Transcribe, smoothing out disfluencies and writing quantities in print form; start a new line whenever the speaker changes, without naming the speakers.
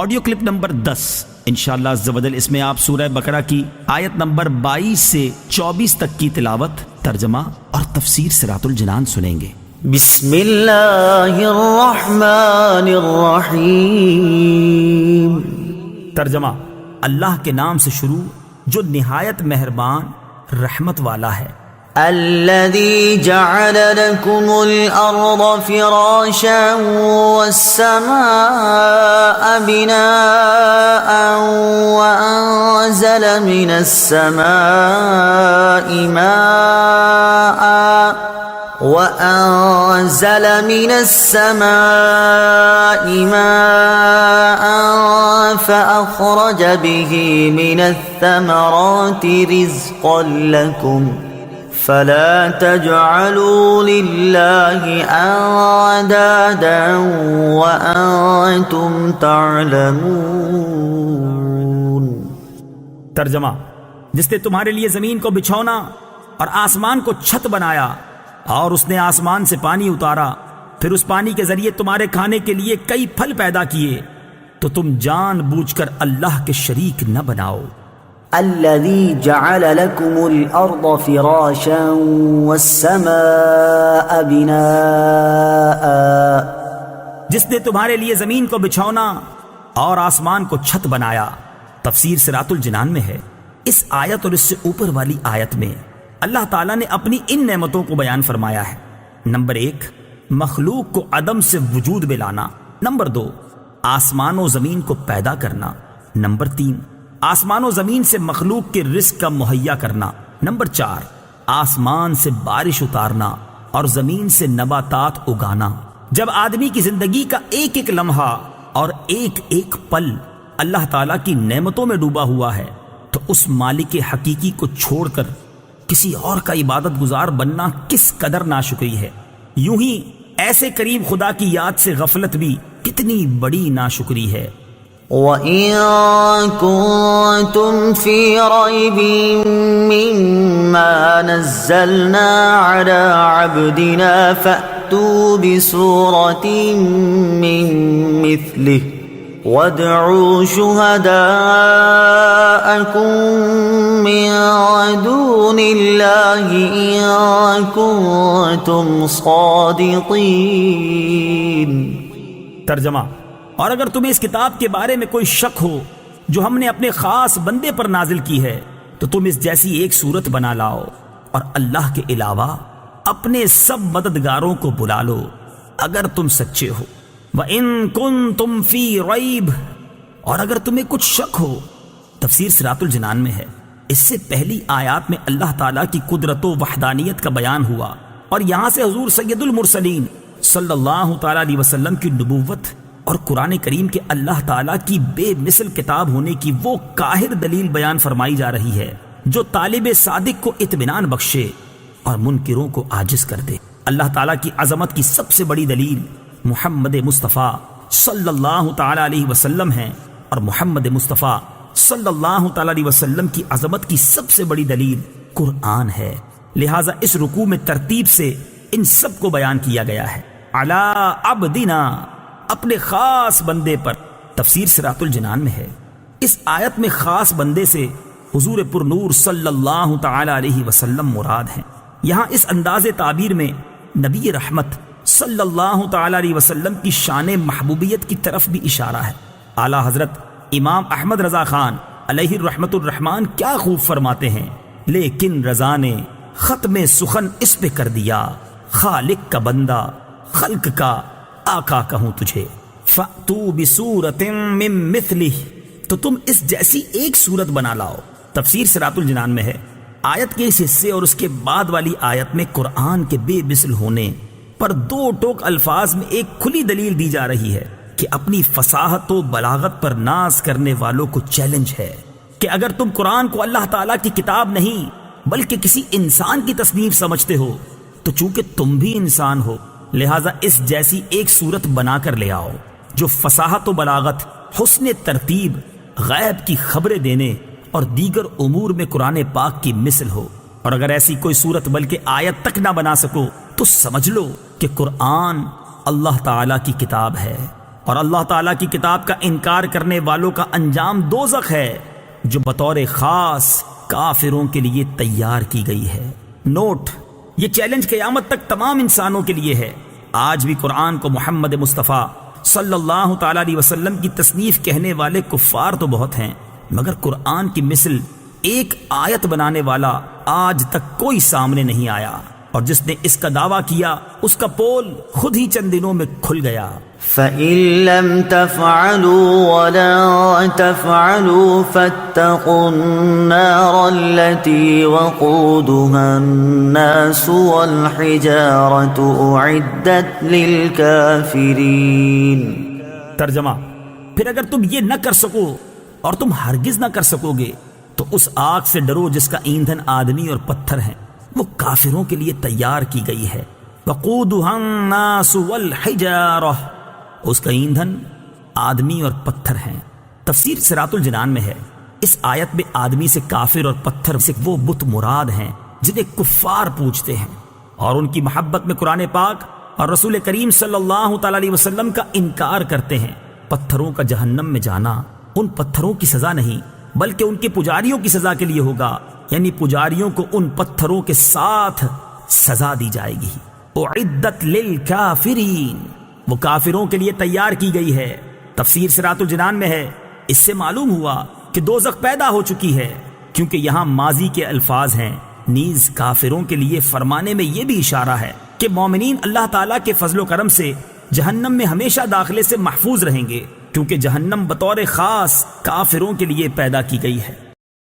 Audio clip number 10 انشاءاللہ عز و جل اس میں آپ سورہ بقرہ کی آیت نمبر 22 سے 24 تک کی تلاوت، ترجمہ اور تفسیر صراط الجنان سنیں گے۔
بسم اللہ الرحمن الرحیم۔
ترجمہ: اللہ کے نام سے شروع جو نہایت مہربان رحمت والا ہے۔
الذي جعل لكم الأرض فراشا والسماء بناء وأنزل من السماء ماء فأخرج به من الثمرات رزقا لكم فلا تجعلوا لله أندادا وأنتم تعلمون۔
ترجمہ: جس نے تمہارے لیے زمین کو بچھونا اور آسمان کو چھت بنایا، اور اس نے آسمان سے پانی اتارا، پھر اس پانی کے ذریعے تمہارے کھانے کے لیے کئی پھل پیدا کیے، تو تم جان بوجھ کر اللہ کے شریک نہ بناؤ۔
الذي جعل لكم الأرض فراشا والسماء بناء،
جس نے تمہارے لیے زمین کو بچھونا اور آسمان کو چھت بنایا۔ تفسیر صراط الجنان میں ہے۔ اس آیت اور اس سے اوپر والی آیت میں اللہ تعالیٰ نے اپنی ان نعمتوں کو بیان فرمایا ہے۔ نمبر 1، مخلوق کو عدم سے وجود میں لانا۔ نمبر 2، آسمان و زمین کو پیدا کرنا۔ نمبر 3، آسمان و زمین سے مخلوق کے رزق کا مہیا کرنا۔ نمبر 4، آسمان سے بارش اتارنا اور زمین سے نباتات اگانا۔ جب آدمی کی زندگی کا ایک ایک لمحہ اور ایک ایک پل اللہ تعالیٰ کی نعمتوں میں ڈوبا ہوا ہے، تو اس مالک حقیقی کو چھوڑ کر کسی اور کا عبادت گزار بننا کس قدر ناشکری ہے۔ یوں ہی ایسے قریب خدا کی یاد سے غفلت بھی کتنی بڑی ناشکری ہے۔
وَإِن كُنتُمْ فِي رَيْبٍ مِّمَّا نَزَّلْنَا عَلَىٰ عَبْدِنَا فَأْتُوا بِسُورَةٍ مِّن مِّثْلِهِ وَادْعُوا شُهَدَاءَكُم مِّن دُونِ اللَّهِ إِن كُنتُمْ صَادِقِينَ۔
ترجمہ: اور اگر تمہیں اس کتاب کے بارے میں کوئی شک ہو جو ہم نے اپنے خاص بندے پر نازل کی ہے، تو تم اس جیسی ایک صورت بنا لاؤ اور اللہ کے علاوہ اپنے سب مددگاروں کو بلا لو اگر تم سچے ہو۔ وَإِن كُنتُمْ فِي رَيْبٍ، اور اگر تمہیں کچھ شک ہو۔ تفسیر صراط الجنان میں ہے۔ اس سے پہلی آیات میں اللہ تعالیٰ کی قدرت و وحدانیت کا بیان ہوا، اور یہاں سے حضور سید المرسلین صلی اللہ تعالیٰ علیہ وسلم کی نبوت اور قرآن کریم کے اللہ تعالیٰ کی بے مثل کتاب ہونے کی وہ قاہر دلیل بیان فرمائی جا رہی ہے جو طالب صادق کو اطمینان بخشے اور منکروں کو عاجز کر دے۔ اللہ تعالیٰ کی عظمت کی سب سے بڑی دلیل محمد مصطفیٰ صلی اللہ تعالیٰ علیہ وسلم ہیں، اور محمد مصطفیٰ صلی اللہ تعالیٰ علیہ وسلم کی عظمت کی سب سے بڑی دلیل قرآن ہے۔ لہٰذا اس رکوع میں ترتیب سے ان سب کو بیان کیا گیا ہے۔ علی عبدنا، اپنے خاص بندے پر۔ تفسیر صراط الجنان میں ہے۔ اس آیت میں خاص بندے سے حضور پر نور صلی اللہ تعالی علیہ وسلم مراد ہیں۔ یہاں اس انداز تعبیر میں نبی رحمت صلی اللہ تعالی علیہ وسلم کی شان محبوبیت کی طرف بھی اشارہ ہے۔ اعلیٰ حضرت امام احمد رضا خان علیہ الرحمت الرحمان کیا خوب فرماتے ہیں: لیکن رضا نے ختم سخن اس پہ کر دیا، خالق کا بندہ خلق کا آقا کہوں تجھے۔ فَأْتُوا بِسُورَةٍ مِّن مِّثْلِهِ، تو تم اس جیسی ایک صورت بنا لاؤ۔ تفسیر صراط الجنان میں ہے۔ آیت کے اس حصے اور اس کے بعد والی آیت میں قرآن کے بے مثل ہونے پر دو ٹوک الفاظ میں ایک کھلی دلیل دی جا رہی ہے کہ اپنی فصاحت و بلاغت پر ناز کرنے والوں کو چیلنج ہے کہ اگر تم قرآن کو اللہ تعالیٰ کی کتاب نہیں بلکہ کسی انسان کی تصنیف سمجھتے ہو، تو چونکہ تم بھی انسان ہو، لہٰذا اس جیسی ایک صورت بنا کر لے آؤ جو فصاحت و بلاغت، حسن ترتیب، غیب کی خبریں دینے اور دیگر امور میں قرآن پاک کی مثل ہو۔ اور اگر ایسی کوئی صورت بلکہ آیت تک نہ بنا سکو تو سمجھ لو کہ قرآن اللہ تعالیٰ کی کتاب ہے اور اللہ تعالیٰ کی کتاب کا انکار کرنے والوں کا انجام دوزخ ہے جو بطور خاص کافروں کے لیے تیار کی گئی ہے۔ نوٹ: یہ چیلنج قیامت تک تمام انسانوں کے لیے ہے۔ آج بھی قرآن کو محمد مصطفیٰ صلی اللہ تعالیٰ علیہ وسلم کی تصنیف کہنے والے کفار تو بہت ہیں، مگر قرآن کی مثل ایک آیت بنانے والا آج تک کوئی سامنے نہیں آیا، اور جس نے اس کا دعویٰ کیا اس کا پول خود ہی چند دنوں میں کھل گیا۔
فَإِن لَّمْ تَفْعَلُوا وَلَن تَفْعَلُوا فَاتَّقُوا النَّارَ الَّتِي وَقُودُهَا النَّاسُ وَالْحِجَارَةُ أُعِدَّتْ لِلْكَافِرِينَ۔
ترجمہ: پھر اگر تم یہ نہ کر سکو اور تم ہرگز نہ کر سکو گے تو اس آگ سے ڈرو جس کا ایندھن آدمی اور پتھر ہیں، وہ کافروں کے لیے تیار کی گئی ہے۔ وَقُودُهَا النَّاسُ وَالْحِجَارَةُ، اس کا ایندھن آدمی اور پتھر ہیں۔ تفسیر صراط الجنان میں ہے، اس آیت میں آدمی سے کافر اور پتھر سے وہ بت مراد ہیں جنہیں کفار پوجتے ہیں، اور ان کی محبت میں قرآن پاک اور رسول کریم صلی اللہ تعالی علیہ وسلم کا انکار کرتے ہیں۔ پتھروں کا جہنم میں جانا ان پتھروں کی سزا نہیں بلکہ ان کے پجاریوں کی سزا کے لیے ہوگا، یعنی پجاریوں کو ان پتھروں کے ساتھ سزا دی جائے گی۔ اعدت للکافرین، وہ کافروں کے لیے تیار کی گئی ہے۔ تفسیر صراط الجنان میں ہے، اس سے معلوم ہوا کہ دوزخ پیدا ہو چکی ہے، کیونکہ یہاں ماضی کے الفاظ ہیں۔ نیز کافروں کے لیے فرمانے میں یہ بھی اشارہ ہے کہ مومنین اللہ تعالیٰ کے فضل و کرم سے جہنم میں ہمیشہ داخلے سے محفوظ رہیں گے، کیونکہ جہنم بطور خاص کافروں کے لیے پیدا کی گئی ہے۔